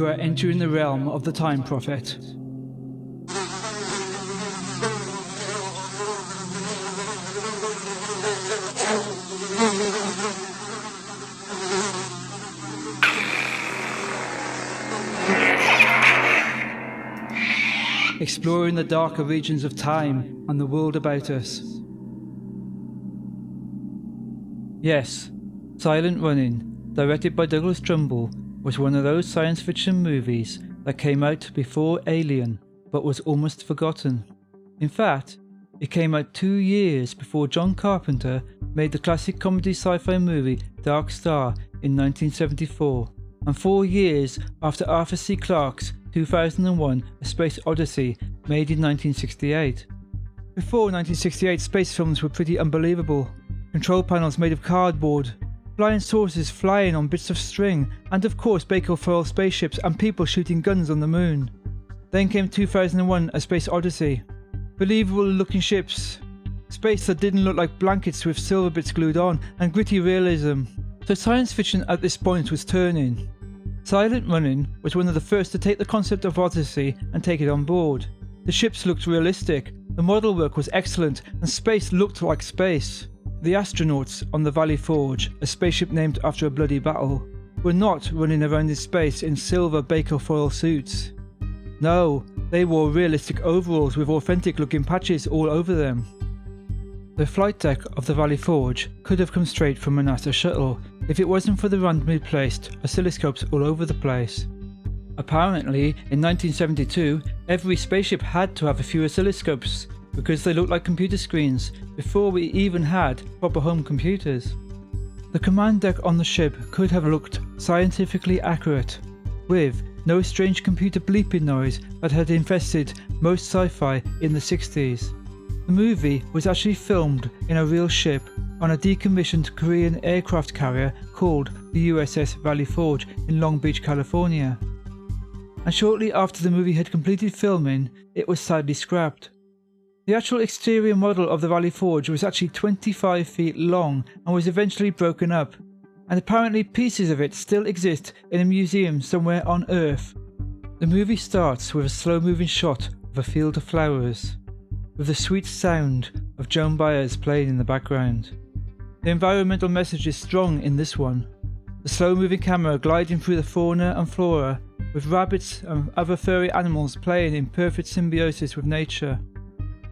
You are entering the realm of the Time Prophet. Exploring the darker regions of time and the world about us. Yes, Silent Running, directed by Douglas Trumbull, was one of those science fiction movies that came out before Alien, but was almost forgotten. In fact, it came out 2 years before John Carpenter made the classic comedy sci-fi movie Dark Star in 1974, and 4 years after Arthur C. Clarke's 2001 A Space Odyssey, made in 1968. Before 1968, space films were pretty unbelievable. Control panels made of cardboard, flying saucers flying on bits of string, and of course Baker foil spaceships and people shooting guns on the moon. Then came 2001 A Space Odyssey. Believable looking ships, space that didn't look like blankets with silver bits glued on, and gritty realism. So science fiction at this point was turning. Silent Running was one of the first to take the concept of Odyssey and take it on board. The ships looked realistic, the model work was excellent, and space looked like space. The astronauts on the Valley Forge, a spaceship named after a bloody battle, were not running around in space in silver Baker foil suits. No, they wore realistic overalls with authentic looking patches all over them. The flight deck of the Valley Forge could have come straight from a NASA shuttle if it wasn't for the randomly placed oscilloscopes all over the place. Apparently, in 1972, every spaceship had to have a few oscilloscopes because they looked like computer screens before we even had proper home computers. The command deck on the ship could have looked scientifically accurate, with no strange computer bleeping noise that had infested most sci-fi in the 60s. The movie was actually filmed in a real ship on a decommissioned Korean aircraft carrier called the USS Valley Forge in Long Beach, California. And shortly after the movie had completed filming, it was sadly scrapped. The actual exterior model of the Valley Forge was actually 25 feet long and was eventually broken up, and apparently pieces of it still exist in a museum somewhere on Earth. The movie starts with a slow-moving shot of a field of flowers, with the sweet sound of Joan Baez playing in the background. The environmental message is strong in this one. The slow-moving camera gliding through the fauna and flora, with rabbits and other furry animals playing in perfect symbiosis with nature.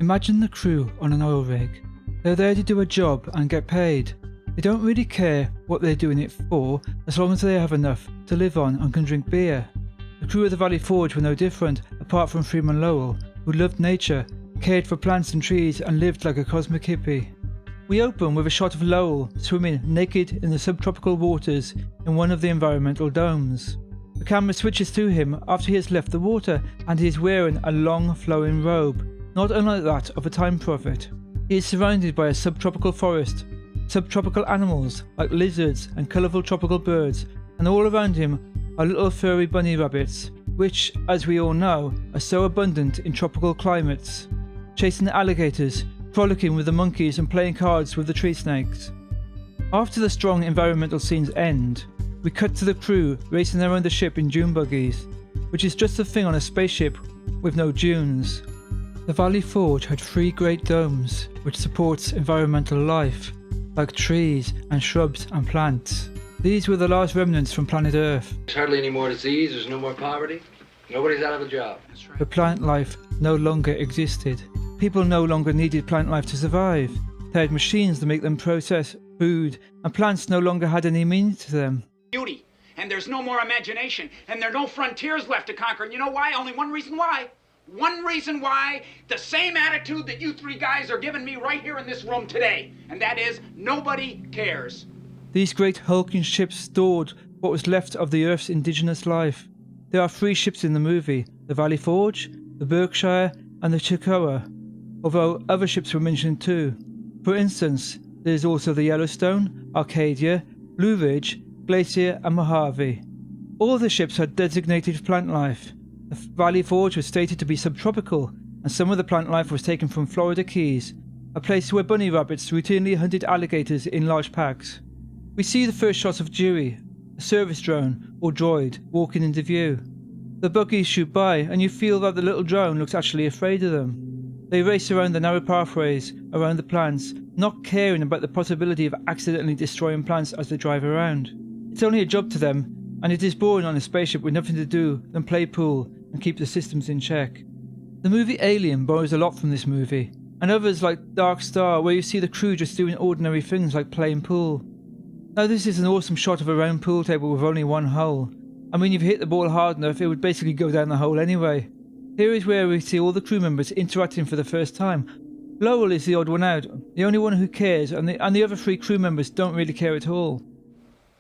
Imagine the crew on an oil rig. They're there to do a job and get paid. They don't really care what they're doing it for, as long as they have enough to live on and can drink beer. The crew of the Valley Forge were no different, apart from Freeman Lowell, who loved nature, cared for plants and trees, and lived like a cosmic hippie. We open with a shot of Lowell swimming naked in the subtropical waters in one of the environmental domes. The camera switches to him after he has left the water, and he is wearing a long flowing robe, not unlike that of a time prophet. He is surrounded by a subtropical forest, subtropical animals like lizards and colourful tropical birds, and all around him are little furry bunny rabbits, which, as we all know, are so abundant in tropical climates, chasing the alligators, frolicking with the monkeys and playing cards with the tree snakes. After the strong environmental scenes end, we cut to the crew racing around the ship in dune buggies, which is just a thing on a spaceship with no dunes. The Valley Forge had 3 great domes, which supports environmental life, like trees and shrubs and plants. These were the last remnants from planet Earth. There's hardly any more disease, there's no more poverty, nobody's out of a job. The plant life no longer existed. People no longer needed plant life to survive. They had machines to make them process food, and plants no longer had any meaning to them. Beauty, and there's no more imagination, and there are no frontiers left to conquer. And you know why? Only one reason why. One reason why. The same attitude that you 3 guys are giving me right here in this room today. And that is, nobody cares. These great hulking ships stored what was left of the Earth's indigenous life. There are 3 ships in the movie: the Valley Forge, the Berkshire, and the Chickasaw, although other ships were mentioned too. For instance, there is also the Yellowstone, Arcadia, Blue Ridge, Glacier, and Mojave. All the ships had designated plant life. The Valley Forge was stated to be subtropical, and some of the plant life was taken from Florida Keys, a place where bunny rabbits routinely hunted alligators in large packs. We see the first shot of Dewey, a service drone or droid, walking into view. The buggies shoot by, and you feel that the little drone looks actually afraid of them. They race around the narrow pathways, around the plants, not caring about the possibility of accidentally destroying plants as they drive around. It's only a job to them, and it is boring on a spaceship with nothing to do than play pool and keep the systems in check. The movie Alien borrows a lot from this movie, and others like Dark Star, where you see the crew just doing ordinary things like playing pool. Now this is an awesome shot of a round pool table with only one hole, and when you've hit the ball hard enough it would basically go down the hole anyway. Here is where we see all the crew members interacting for the first time. Lowell is the odd one out, the only one who cares, and the other 3 crew members don't really care at all.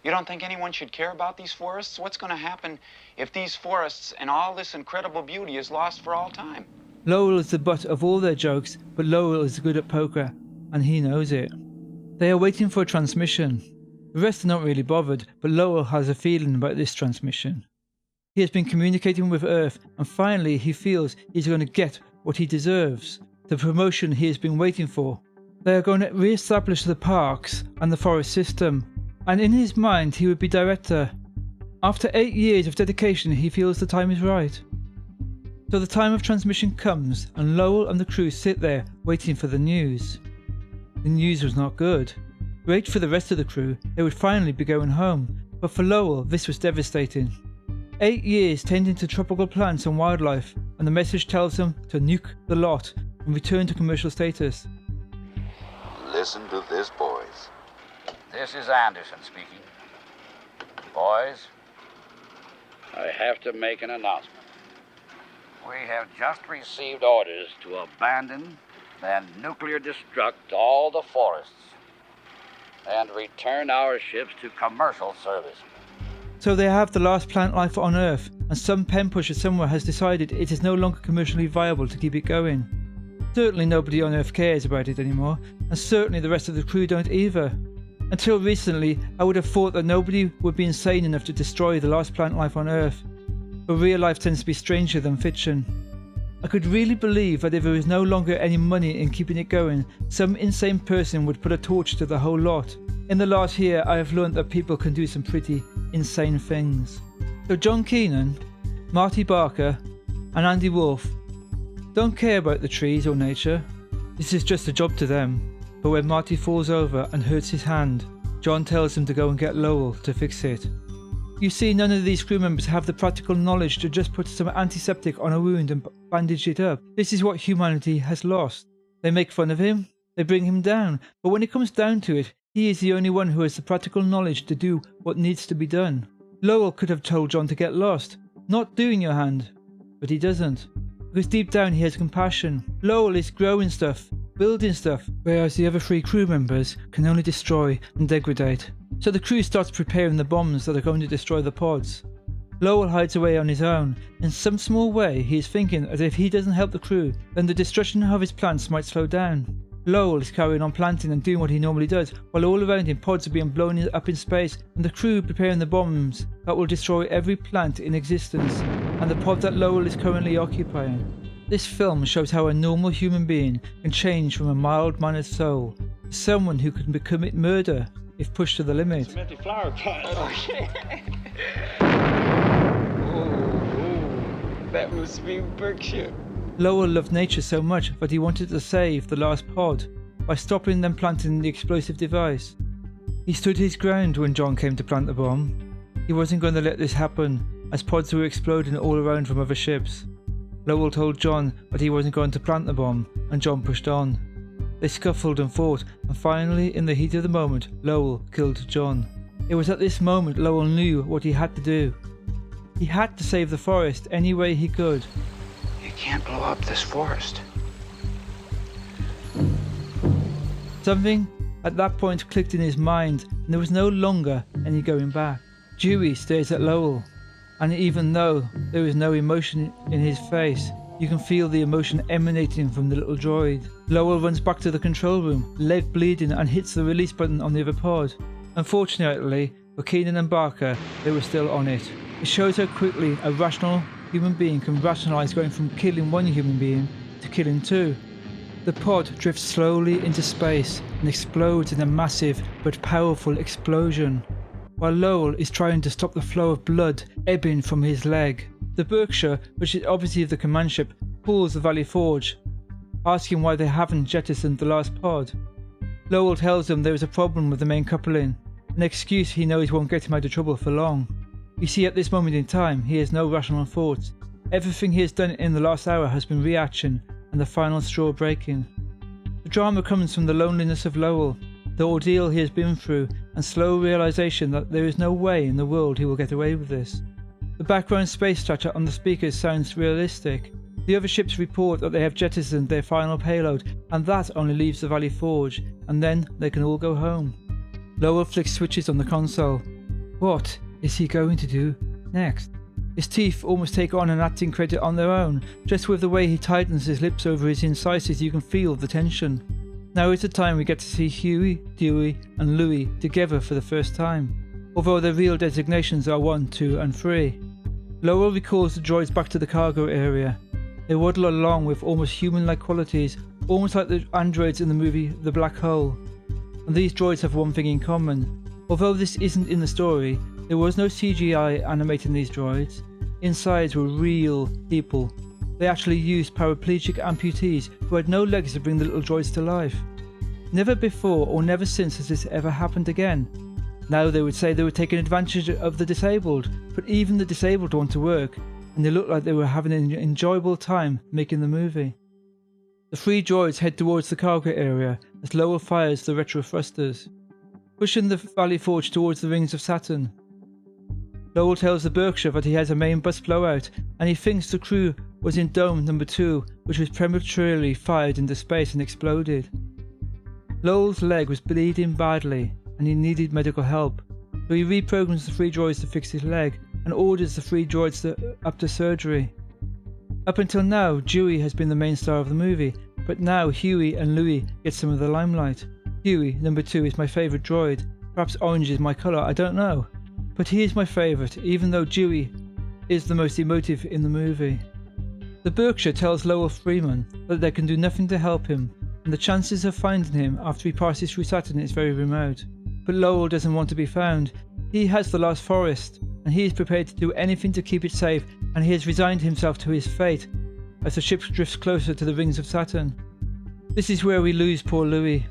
You don't think anyone should care about these forests? What's going to happen if these forests and all this incredible beauty is lost for all time? Lowell is the butt of all their jokes, but Lowell is good at poker, and he knows it. They are waiting for a transmission. The rest are not really bothered, but Lowell has a feeling about this transmission. He has been communicating with Earth, and finally he feels he's going to get what he deserves, the promotion he has been waiting for. They are going to re-establish the parks and the forest system, and in his mind he would be director. After 8 years of dedication, he feels the time is right. So the time of transmission comes, and Lowell and the crew sit there waiting for the news. The news was not good. Great for the rest of the crew, they would finally be going home, but for Lowell this was devastating. 8 years tending to tropical plants and wildlife, and the message tells them to nuke the lot and return to commercial status. Listen to this, boys. This is Anderson speaking. Boys, I have to make an announcement. We have just received orders to abandon and nuclear destruct all the forests and return our ships to commercial service. So they have the last plant life on Earth, and some pen pusher somewhere has decided it is no longer commercially viable to keep it going. Certainly nobody on Earth cares about it anymore, and certainly the rest of the crew don't either. Until recently, I would have thought that nobody would be insane enough to destroy the last plant life on Earth, but real life tends to be stranger than fiction. I could really believe that if there was no longer any money in keeping it going, some insane person would put a torch to the whole lot. In the last year, I have learned that people can do some pretty insane things. So John Keenan, Marty Barker, and Andy Wolf don't care about the trees or nature. This is just a job to them. But when Marty falls over and hurts his hand, John tells him to go and get Lowell to fix it. You see, none of these crew members have the practical knowledge to just put some antiseptic on a wound and bandage it up. This is what humanity has lost. They make fun of him, they bring him down, but when it comes down to it, he is the only one who has the practical knowledge to do what needs to be done. Lowell could have told John to get lost, not doing your hand, but he doesn't. Because deep down he has compassion. Lowell is growing stuff, building stuff, whereas the other 3 crew members can only destroy and degrade. So the crew starts preparing the bombs that are going to destroy the pods. Lowell hides away on his own. In some small way, he is thinking that if he doesn't help the crew, then the destruction of his plants might slow down. Lowell is carrying on planting and doing what he normally does, while all around him pods are being blown up in space, and the crew preparing the bombs that will destroy every plant in existence, and the pod that Lowell is currently occupying. This film shows how a normal human being can change from a mild-mannered soul to someone who can commit murder if pushed to the limit. Some empty flower pot. Oh, shit. That must be Berkshire. Lowell loved nature so much that he wanted to save the last pod by stopping them planting the explosive device. He stood his ground when John came to plant the bomb. He wasn't going to let this happen, as pods were exploding all around from other ships. Lowell told John that he wasn't going to plant the bomb, and John pushed on. They scuffled and fought, and finally, in the heat of the moment, Lowell killed John. It was at this moment Lowell knew what he had to do. He had to save the forest any way he could. You can't blow up this forest. Something at that point clicked in his mind, and there was no longer any going back. Dewey stares at Lowell, and even though there is no emotion in his face, you can feel the emotion emanating from the little droid. Lowell runs back to the control room, leg bleeding, and hits the release button on the other pod. Unfortunately for Keenan and Barker, they were still on it. It shows how quickly a rational human being can rationalize going from killing one human being to killing 2. The pod drifts slowly into space and explodes in a massive but powerful explosion, while Lowell is trying to stop the flow of blood ebbing from his leg. The Berkshire, which is obviously the command ship, calls the Valley Forge, asking why they haven't jettisoned the last pod. Lowell tells them there is a problem with the main coupling, an excuse he knows won't get him out of trouble for long. You see, at this moment in time, he has no rational thoughts. Everything he has done in the last hour has been reaction and the final straw breaking. The drama comes from the loneliness of Lowell, the ordeal he has been through, and slow realization that there is no way in the world he will get away with this. The background space chatter on the speakers sounds realistic. The other ships report that they have jettisoned their final payload, and that only leaves the Valley Forge, and then they can all go home. Lowell flicks switches on the console. What is he going to do next? His teeth almost take on an acting credit on their own. Just with the way he tightens his lips over his incisors, you can feel the tension. Now is the time we get to see Huey, Dewey and Louie together for the first time, although their real designations are 1, 2 and 3. Lowell recalls the droids back to the cargo area. They waddle along with almost human-like qualities, almost like the androids in the movie The Black Hole. And these droids have one thing in common. Although this isn't in the story, there was no CGI animating these droids. Insides were real people. They actually used paraplegic amputees who had no legs to bring the little droids to life. Never before or never since has this ever happened again. Now they would say they were taking advantage of the disabled, but even the disabled want to work, and they looked like they were having an enjoyable time making the movie. The 3 droids head towards the cargo area as Lowell fires the retro thrusters, pushing the Valley Forge towards the rings of Saturn. Lowell tells the Berkshire that he has a main bus blowout, and he thinks the crew was in Dome number 2, which was prematurely fired into space and exploded. Lowell's leg was bleeding badly, and he needed medical help, so he reprograms the 3 droids to fix his leg, and orders the 3 droids up to surgery. Up until now, Dewey has been the main star of the movie, but now Huey and Louie get some of the limelight. Huey, number 2, is my favourite droid. Perhaps orange is my colour, I don't know. But he is my favourite, even though Dewey is the most emotive in the movie. The Berkshire tells Lowell Freeman that they can do nothing to help him, and the chances of finding him after he passes through Saturn is very remote. But Lowell doesn't want to be found. He has the last forest, and he is prepared to do anything to keep it safe, and he has resigned himself to his fate as the ship drifts closer to the rings of Saturn. This is where we lose poor Louie.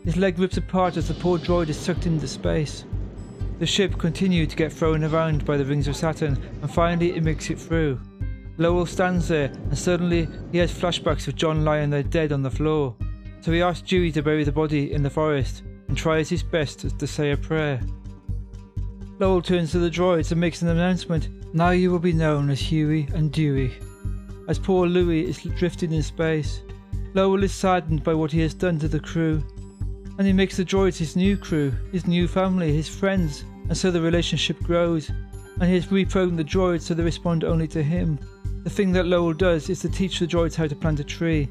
His leg rips apart as the poor droid is sucked into space. The ship continued to get thrown around by the rings of Saturn, and finally it makes it through. Lowell stands there, and suddenly he has flashbacks of John lying there dead on the floor. So he asks Dewey to bury the body in the forest, and tries his best to say a prayer. Lowell turns to the droids and makes an announcement. Now you will be known as Huey and Dewey. As poor Louie is drifting in space, Lowell is saddened by what he has done to the crew, and he makes the droids his new crew, his new family, his friends, and so the relationship grows, and he has reprogrammed the droids so they respond only to him. The thing that Lowell does is to teach the droids how to plant a tree,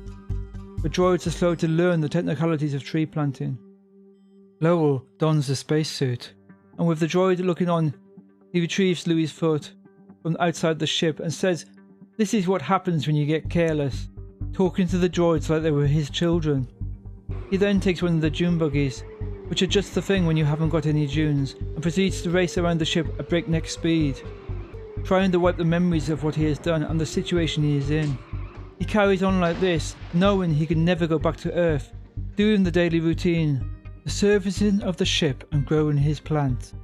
but droids are slow to learn the technicalities of tree planting. Lowell dons the spacesuit, and with the droid looking on, he retrieves Louie's foot from outside the ship and says, "This is what happens when you get careless," talking to the droids like they were his children. He then takes one of the dune buggies, which are just the thing when you haven't got any dunes, and proceeds to race around the ship at breakneck speed, trying to wipe the memories of what he has done and the situation he is in. He carries on like this, knowing he can never go back to Earth, doing the daily routine, the servicing of the ship and growing his plant.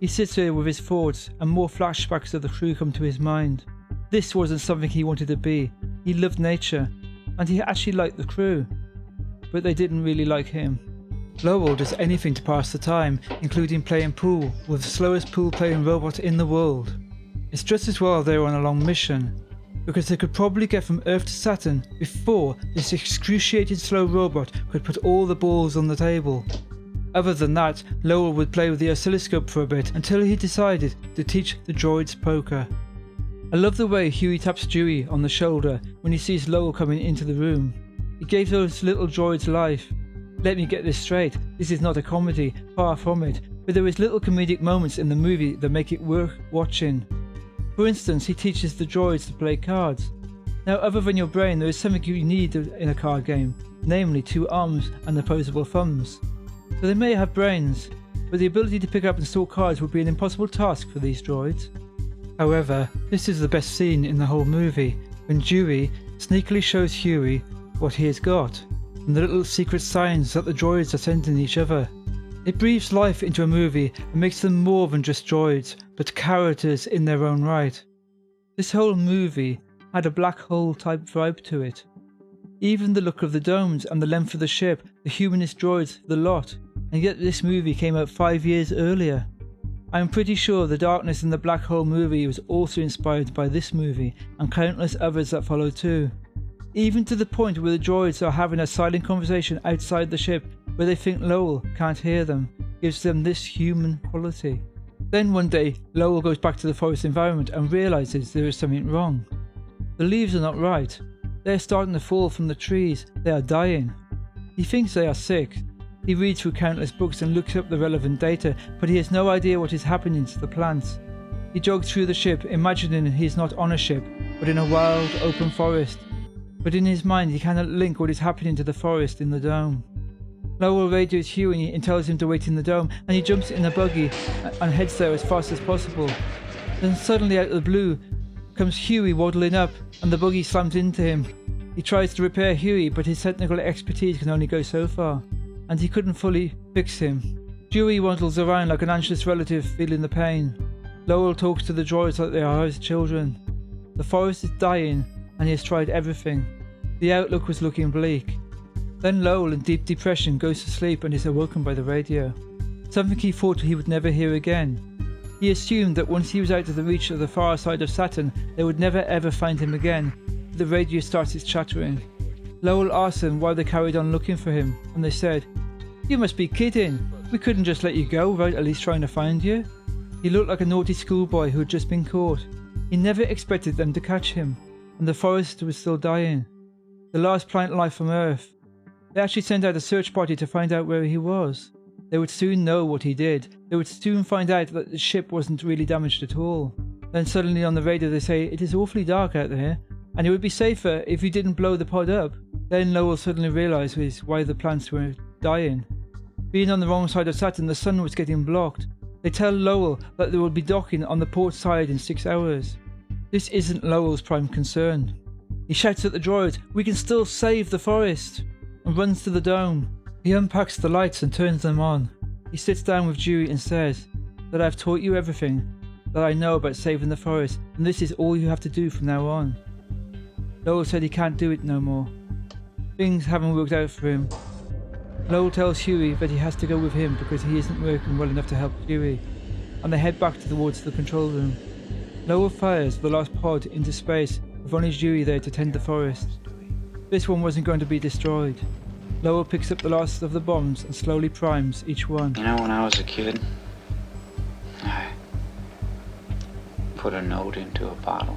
He sits there with his thoughts, and more flashbacks of the crew come to his mind. This wasn't something he wanted to be. He loved nature, and he actually liked the crew, but they didn't really like him. Lowell does anything to pass the time, including playing pool with the slowest pool playing robot in the world. It's just as well they're on a long mission, because they could probably get from Earth to Saturn before this excruciating slow robot could put all the balls on the table. Other than that, Lowell would play with the oscilloscope for a bit until he decided to teach the droids poker. I love the way Huey taps Dewey on the shoulder when he sees Lowell coming into the room. He gave those little droids life. Let me get this straight, this is not a comedy, far from it, but there is little comedic moments in the movie that make it worth watching. For instance, he teaches the droids to play cards. Now, other than your brain, there is something you need in a card game, namely 2 arms and opposable thumbs. So they may have brains, but the ability to pick up and sort cards would be an impossible task for these droids. However, this is the best scene in the whole movie, when Dewey sneakily shows Huey what he has got, and the little secret signs that the droids are sending each other. It breathes life into a movie and makes them more than just droids, but characters in their own right. This whole movie had a black hole type vibe to it. Even the look of the domes and the length of the ship, the humanist droids, the lot, and yet this movie came out 5 years earlier. I am pretty sure the darkness in the black hole movie was also inspired by this movie and countless others that follow too. Even to the point where the droids are having a silent conversation outside the ship where they think Lowell can't hear them, gives them this human quality. Then one day, Lowell goes back to the forest environment and realises there is something wrong. The leaves are not right. They are starting to fall from the trees. They are dying. He thinks they are sick. He reads through countless books and looks up the relevant data, but he has no idea what is happening to the plants. He jogs through the ship, imagining he is not on a ship, but in a wild, open forest. But in his mind, he cannot link what is happening to the forest in the dome. Lowell radios Huey and tells him to wait in the dome, and he jumps in a buggy and heads there as fast as possible. Then suddenly out of the blue comes Huey waddling up, and the buggy slams into him. He tries to repair Huey, but his technical expertise can only go so far, and he couldn't fully fix him. Huey waddles around like an anxious relative feeling the pain. Lowell talks to the droids like they are his children. The forest is dying, and he has tried everything. The outlook was looking bleak. Then Lowell, in deep depression, goes to sleep and is awoken by the radio. Something he thought he would never hear again. He assumed that once he was out of the reach of the far side of Saturn, they would never ever find him again. The radio started chattering. Lowell asked them why they carried on looking for him, and they said, "You must be kidding. We couldn't just let you go without at least trying to find you." He looked like a naughty schoolboy who had just been caught. He never expected them to catch him, and the forest was still dying. The last plant life from Earth. They actually sent out a search party to find out where he was. They would soon know what he did. They would soon find out that the ship wasn't really damaged at all. Then suddenly on the radio they say, "It is awfully dark out there, and it would be safer if you didn't blow the pod up." Then Lowell suddenly realises why the plants were dying. Being on the wrong side of Saturn, the sun was getting blocked. They tell Lowell that they will be docking on the port side in 6 hours. This isn't Lowell's prime concern. He shouts at the droids, "We can still save the forest!" and runs to the dome. He unpacks the lights and turns them on. He sits down with Dewey and says that "I've taught you everything that I know about saving the forest, and this is all you have to do from now on." Lowell said he can't do it no more. Things haven't worked out for him. Lowell tells Huey that he has to go with him because he isn't working well enough to help Huey, and they head back towards the control room. Lowell fires the last pod into space with only Huey there to tend the forest. This one wasn't going to be destroyed. Lowell picks up the last of the bombs and slowly primes each one. You know, when I was a kid, I put a note into a bottle,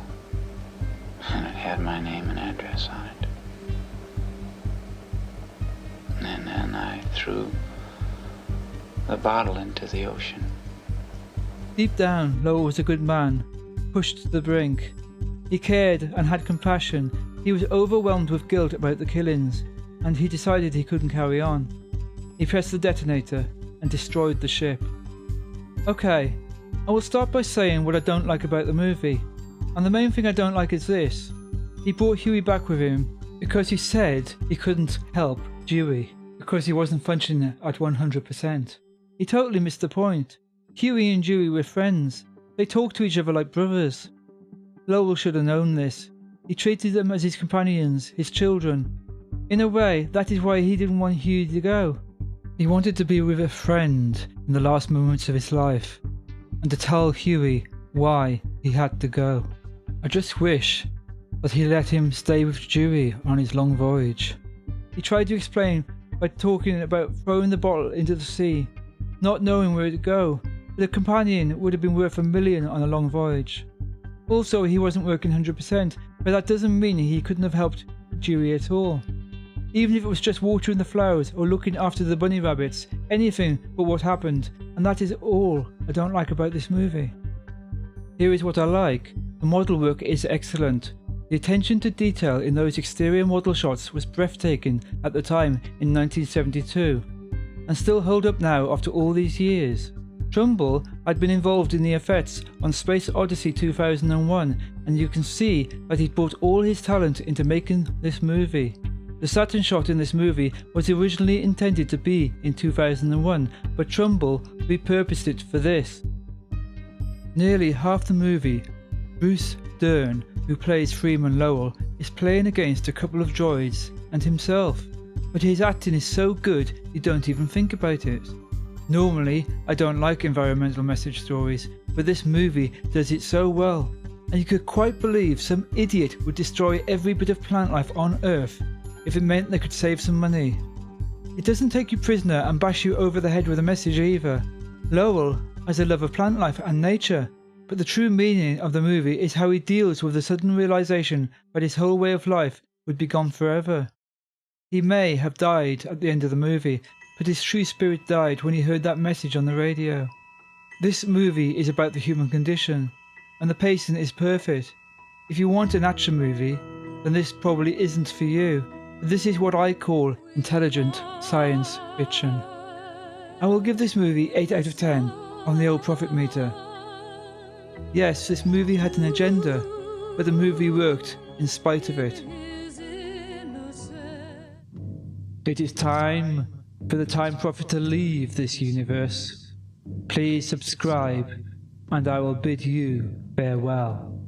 and it had my name and address on it. And then I threw the bottle into the ocean. Deep down, Lowell was a good man, pushed to the brink. He cared and had compassion. He was overwhelmed with guilt about the killings, and he decided he couldn't carry on. He pressed the detonator and destroyed the ship. Okay, I will start by saying what I don't like about the movie, and the main thing I don't like is this. He brought Huey back with him because he said he couldn't help Dewey, because he wasn't functioning at 100%. He totally missed the point. Huey and Dewey were friends. They talked to each other like brothers. Lowell should have known this. He treated them as his companions, his children. In a way, that is why he didn't want Huey to go. He wanted to be with a friend in the last moments of his life, and to tell Huey why he had to go. I just wish that he let him stay with Dewey on his long voyage. He tried to explain by talking about throwing the bottle into the sea, not knowing where it would go, but a companion would have been worth $1 million on a long voyage. Also, he wasn't working 100%, but that doesn't mean he couldn't have helped Dewey at all. Even if it was just watering the flowers or looking after the bunny rabbits, anything but what happened, and that is all I don't like about this movie. Here is what I like. The model work is excellent. The attention to detail in those exterior model shots was breathtaking at the time in 1972, and still hold up now after all these years. Trumbull had been involved in the effects on Space Odyssey 2001, and you can see that he'd brought all his talent into making this movie. The Saturn shot in this movie was originally intended to be in 2001, but Trumbull repurposed it for this. Nearly half the movie, Bruce Dern, who plays Freeman Lowell, is playing against a couple of droids and himself, but his acting is so good you don't even think about it. Normally, I don't like environmental message stories, but this movie does it so well, and you could quite believe some idiot would destroy every bit of plant life on Earth if it meant they could save some money. It doesn't take you prisoner and bash you over the head with a message either. Lowell has a love of plant life and nature, but the true meaning of the movie is how he deals with the sudden realization that his whole way of life would be gone forever. He may have died at the end of the movie, but his true spirit died when he heard that message on the radio. This movie is about the human condition, and the pacing is perfect. If you want an action movie, then this probably isn't for you, but this is what I call intelligent science fiction. I will give this movie 8 out of 10 on the old profit meter. Yes, this movie had an agenda, but the movie worked in spite of it. It is time for the Time Prophet to leave this universe. Please subscribe, and I will bid you farewell.